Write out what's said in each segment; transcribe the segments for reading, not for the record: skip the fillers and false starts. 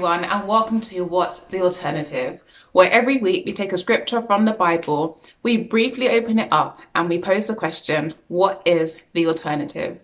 everyone, and welcome to What's the Alternative, where every week we take a scripture from the Bible, we briefly open it up, and we pose the question, what is the alternative?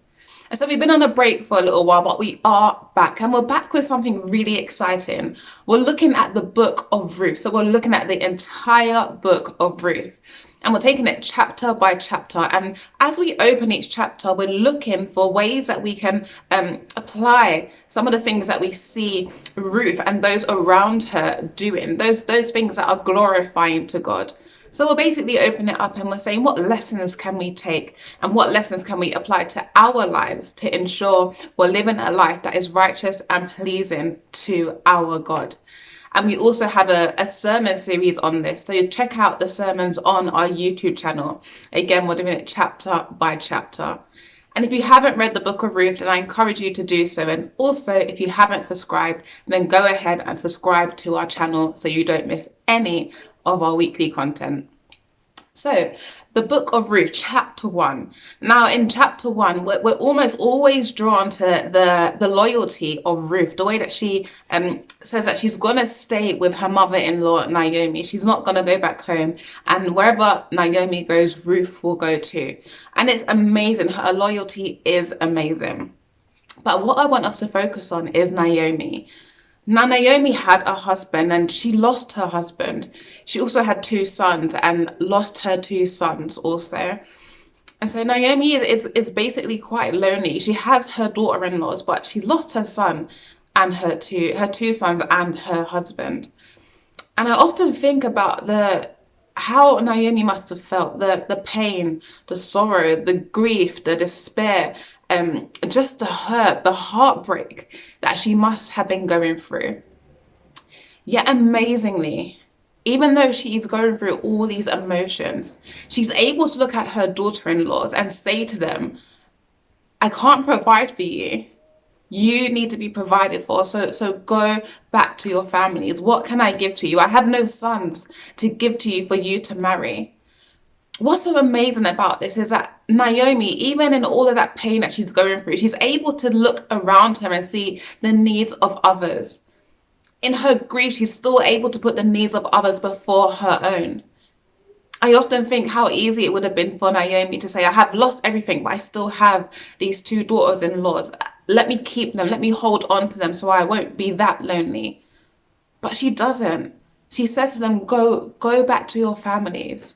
And so we've been on a break for a little while, but we are back, and we're back with something really exciting. We're looking at the book of Ruth. So we're looking at the entire book of Ruth. And we're taking it chapter by chapter. And as we open each chapter, we're looking for ways that we can apply some of the things that we see Ruth and those around her doing, those things that are glorifying to God. So we'll basically open it up and we're saying, what lessons can we take and what lessons can we apply to our lives to ensure we're living a life that is righteous and pleasing to our God? And we also have a sermon series on this. So you check out the sermons on our YouTube channel. Again, we're doing it chapter by chapter. And if you haven't read the book of Ruth, then I encourage you to do so. And also, if you haven't subscribed, then go ahead and subscribe to our channel so you don't miss any of our weekly content. So, the book of Ruth, chapter 1. Now, in chapter 1, we're almost always drawn to the loyalty of Ruth, the way that she says that she's going to stay with her mother-in-law, Naomi. She's not going to go back home. And wherever Naomi goes, Ruth will go too. And it's amazing. Her loyalty is amazing. But what I want us to focus on is Naomi. Now, Naomi had a husband and she lost her husband. She also had 2 sons and lost her 2 sons also. And so Naomi is basically quite lonely. She has her daughter-in-laws, but she lost her son and her two sons and her husband. And I often think about how Naomi must have felt, the pain, the sorrow, the grief, the despair, just the hurt, the heartbreak that she must have been going through. Yet amazingly, even though she's going through all these emotions, she's able to look at her daughter-in-laws and say to them, I can't provide for you. You need to be provided for. So go back to your families. What can I give to you? I have no sons to give to you for you to marry. What's so amazing about this is that Naomi, even in all of that pain that she's going through, she's able to look around her and see the needs of others. In her grief, she's still able to put the needs of others before her own. I often think how easy it would have been for Naomi to say, I have lost everything, but I still have these 2 daughters-in-laws. Let me keep them. Let me hold on to them so I won't be that lonely. But she doesn't. She says to them, go back to your families.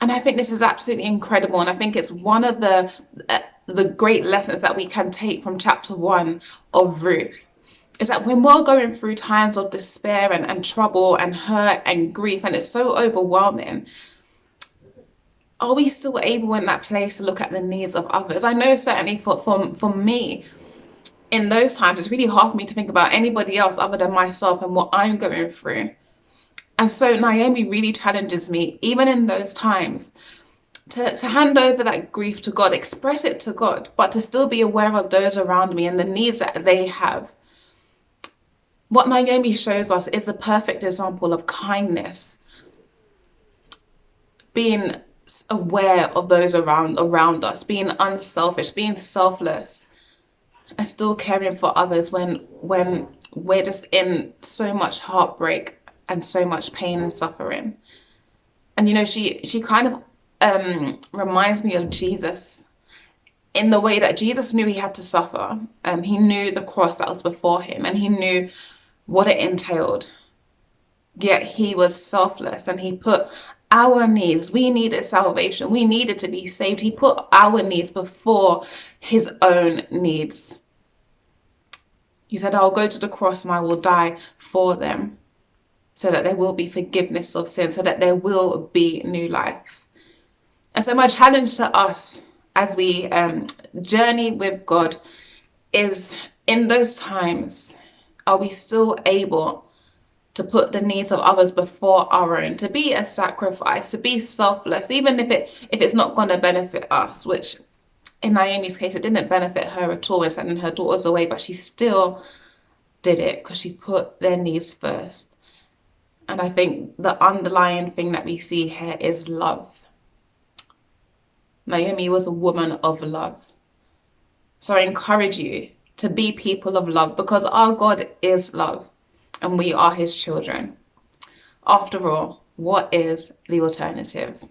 And I think this is absolutely incredible. And I think it's one of the great lessons that we can take from chapter 1 of Ruth. Is that when we're going through times of despair and trouble and hurt and grief, and it's so overwhelming, are we still able in that place to look at the needs of others? I know certainly for me, in those times, it's really hard for me to think about anybody else other than myself and what I'm going through. And so Naomi really challenges me, even in those times, to hand over that grief to God, express it to God, but to still be aware of those around me and the needs that they have. What Naomi shows us is a perfect example of kindness, being aware of those around us, being unselfish, being selfless, and still caring for others when we're just in so much heartbreak and so much pain and suffering. And you know, she kind of reminds me of Jesus in the way that Jesus knew he had to suffer. He knew the cross that was before him and he knew what it entailed. Yet he was selfless and he put our needs, we needed salvation, we needed to be saved. He put our needs before his own needs. He said, I'll go to the cross and I will die for them, so that there will be forgiveness of sin, so that there will be new life. And so my challenge to us as we journey with God is, in those times, are we still able to put the needs of others before our own, to be a sacrifice, to be selfless, even if it's not going to benefit us, which in Naomi's case, it didn't benefit her at all in sending her daughters away, but she still did it because she put their needs first. And I think the underlying thing that we see here is love. Naomi was a woman of love. So I encourage you to be people of love, because our God is love. and we are his children. After all, what is the alternative?